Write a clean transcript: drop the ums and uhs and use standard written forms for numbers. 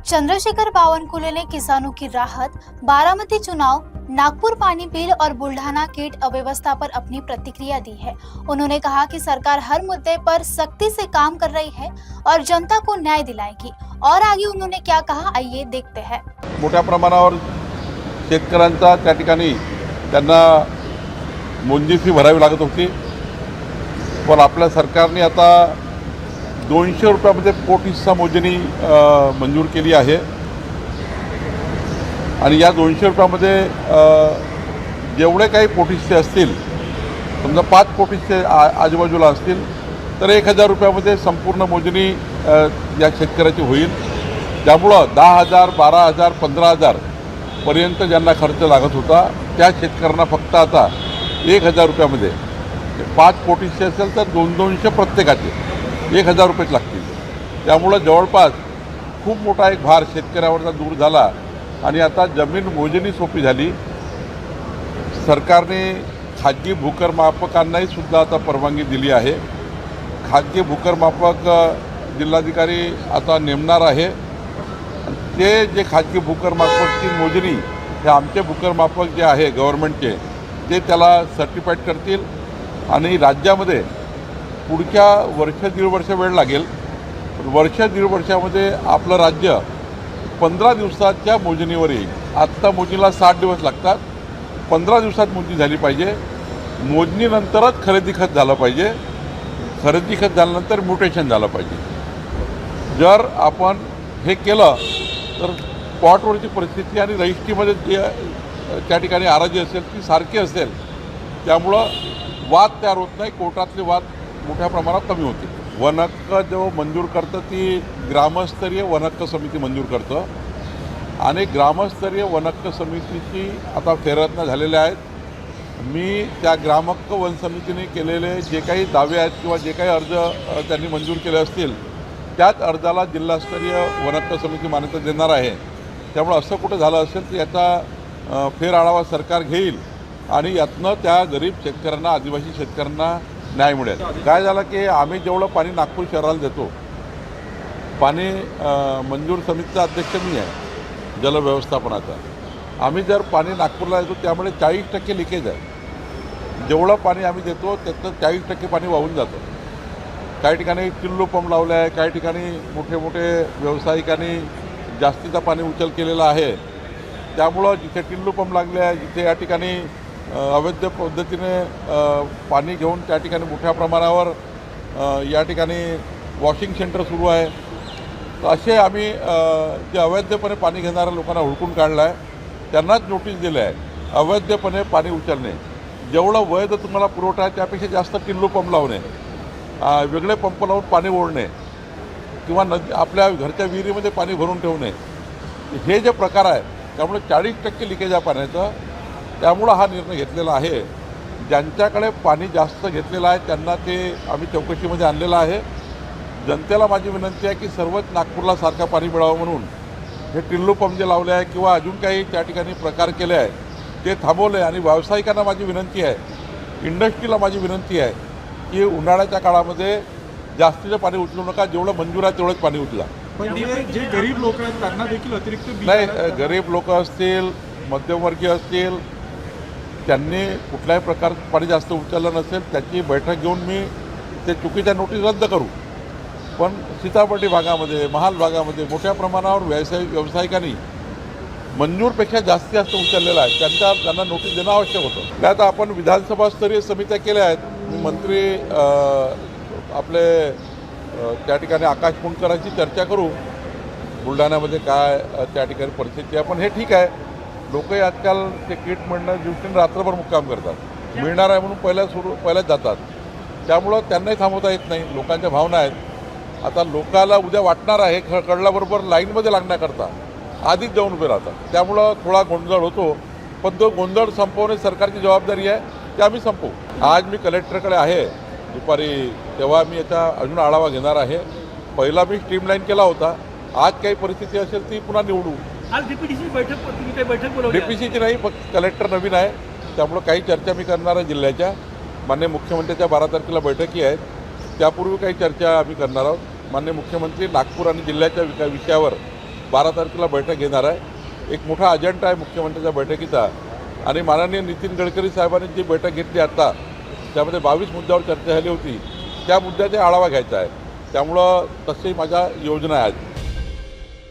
चंद्रशेखर बावनकुले ने किसानों की राहत, बारामती चुनाव, नागपुर पानी बिल और बुल्ढाना किट अव्यवस्था पर अपनी प्रतिक्रिया दी है। उन्होंने कहा कि सरकार हर मुद्दे पर सख्ती से काम कर रही है और जनता को न्याय दिलाएगी। और आगे उन्होंने क्या कहा, आइए देखते हैं। मोठ्या प्रमाणावर शेतकऱ्यांचा त्या ठिकाणी त्यांना मोंजी फी भरावी लागत होती, पण आपल्या सरकारने आता 200 रुपयामध्ये पोट हिस्सा मोजणी मंजूर केली आहे आणि या 200 रुपयामध्ये जेवढे काही पोट हिस्से असतील, समजा 5 पोट हिस्से आजूबाजूला असतील तर 1000 रुपयामध्ये संपूर्ण मोजणी या शेतकऱ्याची होईल। त्यामुळं 10,000, 12,000, 15,000 पर्यंत ज्यांना खर्च लागत होता त्या शेतकऱ्यांना फक्त आता 1000 रुपयामध्ये 5 पोट हिस्से असेल तर 200 प्रत्येकाचे 1000 रुपयेच लागतील। त्यामुळं जवळपास खूप मोठा एक भार शेतकऱ्यावरचा दूर झाला आणि आता जमीन मोजणी सोपी झाली। सरकारने खाजगी भूकरमापकांनाही सुद्धा आता परवानगी दिली आहे। खाजगी भूकरमापक जिल्हाधिकारी आता नेमणार आहे। ते जे खाजगी भूकरमापकची मोजणी हे आमचे भूकरमापक जे आहे गव्हर्नमेंटचे ते त्याला सर्टिफाईड करतील आणि राज्यामध्ये पुढच्या वर्ष दीड वर्ष वेळ लागेल। वर्ष दीड वर्षामध्ये आपलं राज्य 15 दिवसाच्या मोजणीवर येईल। आत्ता मोजणीला 60 दिवस लागतात, 15 दिवसात मोजणी झाली पाहिजे। मोजणीनंतरच खरेदी खत झालं पाहिजे, खरेदी खत झाल्यानंतर म्युटेशन झालं पाहिजे। जर आपण हे केलं तर स्पॉटवरची परिस्थिती आणि रजिस्ट्रीमध्ये जे त्या ठिकाणी आराजी असेल ती सारखी असेल, त्यामुळं वाद तयार होत नाही, कोर्टातले वाद मोठ्या प्रमाणात कमी होते। वन हक्क जो मंजूर करतं ती ग्रामस्तरीय वन हक्क समिती मंजूर करतं आणि ग्रामस्तरीय वन हक्क समितीची आता फेररचना झालेल्या आहेत। मी त्या ग्रामहक्क वन समितीने केलेले जे काही दावे आहेत किंवा जे काही अर्ज त्यांनी मंजूर केले असतील त्याच अर्जाला जिल्हास्तरीय वन हक्क समिती मान्यता देणार आहे। त्यामुळे असं कुठं झालं असेल तर याचा फेर आढावा सरकार घेईल आणि यातनं त्या गरीब शेतकऱ्यांना, आदिवासी शेतकऱ्यांना न्याय मिळेल। काय झालं की आम्ही जेवढं पाणी नागपूर शहराला देतो, पाणी मंजूर समितीचा अध्यक्ष मी आहे जलव्यवस्थापनाचा। आम्ही जर पाणी नागपूरला देतो त्यामुळे 40% लिकेज आहे। जेवढं पाणी आम्ही देतो त्यातलं 40% पाणी वाहून जातं। काही ठिकाणी टिल्लू पंप लावले आहे, काही ठिकाणी मोठे मोठे व्यावसायिकांनी जास्तीचा पाणी उचल केलेला आहे। त्यामुळं जिथे टिल्लू पंप लागले आहे, जिथे या ठिकाणी अवैध पद्धतीने पाणी घेऊन त्या ठिकाणी मोठ्या प्रमाणावर या ठिकाणी वॉशिंग सेंटर सुरू आहे, तर असे आम्ही जे अवैधपणे पाणी घेणाऱ्या लोकांना हुडकून काढलं आहे, त्यांनाच नोटीस दिलं आहे। अवैधपणे पाणी उचलणे, जेवढं वैध तुम्हाला पुरवठा आहे त्यापेक्षा जास्त टिल्लू पंप लावणे, वेगळे पंप लावून पाणी ओढणे किंवा आपल्या घरच्या विहिरीमध्ये पाणी भरून ठेवणे, हे जे प्रकार आहे त्यामुळे 40% लिकेज आहे पाण्याचं। त्यामुळं हा निर्णय घेतलेला आहे। ज्यांच्याकडे पाणी जास्त घेतलेलं आहे त्यांना ते आम्ही चौकशीमध्ये आणलेलं आहे। जनतेला माझी विनंती आहे की सर्वच नागपूरला सारखं पाणी मिळावं म्हणून हे टिल्लू पंप जे लावले आहे किंवा अजून काही त्या ठिकाणी प्रकार केले आहे ते थांबवले। आणि व्यावसायिकांना माझी विनंती आहे, इंडस्ट्रीला माझी विनंती आहे की उन्हाळ्याच्या काळामध्ये जास्तीचं पाणी उचलू नका, जेवढं मंजूर आहे तेवढंच पाणी उचला। पण जे गरीब लोक आहेत त्यांना देखील अतिरिक्त नाही, गरीब लोक असतील, मध्यमवर्गीय असतील, त्यांनी कुठल्याही प्रकारचं पाणी जास्त उचललं नसेल त्याची बैठक घेऊन मी ते चुकीच्या नोटीस रद्द करू। पण सीतापर्डी भागामध्ये, महाल भागामध्ये मोठ्या प्रमाणावर व्यावसायिकांनी मंजूरपेक्षा जास्त उचललेलं आहे, त्यांना नोटीस देणं आवश्यक होतं। त्यात आपण विधानसभा स्तरीय समित्या केल्या आहेत। मंत्री आपले त्या ठिकाणी आकाश फुंडकरांची चर्चा करू, बुलढाण्यामध्ये काय त्या ठिकाणी परिस्थिती आहे। पण हे ठीक आहे, लोकही आजकाल ते किट मिळण्याच्या दृष्टीने रात्रभर मुक्काम करतात, मिळणार आहे म्हणून पहिल्याच जातात। त्यामुळं त्यांनाही थांबवता येत नाही, लोकांच्या भावना आहेत। आता लोकाला उद्या वाटणार आहे कळल्याबरोबर लाईनमध्ये लागण्याकरता आधीच जाऊन उभे राहतात, त्यामुळं थोडा गोंधळ होतो। पण तो गोंधळ संपवणे सरकारची जबाबदारी आहे, ते आम्ही संपवू। आज मी कलेक्टरकडे आहे दुपारी, तेव्हा मी याचा अजून आढावा घेणार आहे। पहिला मी स्ट्रीमलाईन केला होता, आज काही परिस्थिती असेल ती पुन्हा निवडू। आज डीपीडीसी बैठक बोलवली, डीपीसीची नाही, फक्त कलेक्टर नवीन आहे त्यामुळं काही चर्चा मी करणार आहे जिल्ह्याच्या। माननीय मुख्यमंत्र्यांच्या 12 तारखेला बैठकी आहेत, त्यापूर्वी काही चर्चा आम्ही करणार आहोत। माननीय मुख्यमंत्री नागपूर आणि जिल्ह्याच्या विषयावर 12 तारखेला बैठक घेणार आहे. एक मोठा अजेंडा आहे मुख्यमंत्र्यांच्या बैठकीचा आणि माननीय नितीन गडकरी साहेबांनी जी बैठक घेतली आता त्यामध्ये 22 मुद्द्यावर चर्चा झाली होती. त्या मुद्द्याचा आढावा घ्यायचा आहे. त्यामुळं तशी माझ्या योजना आहेत.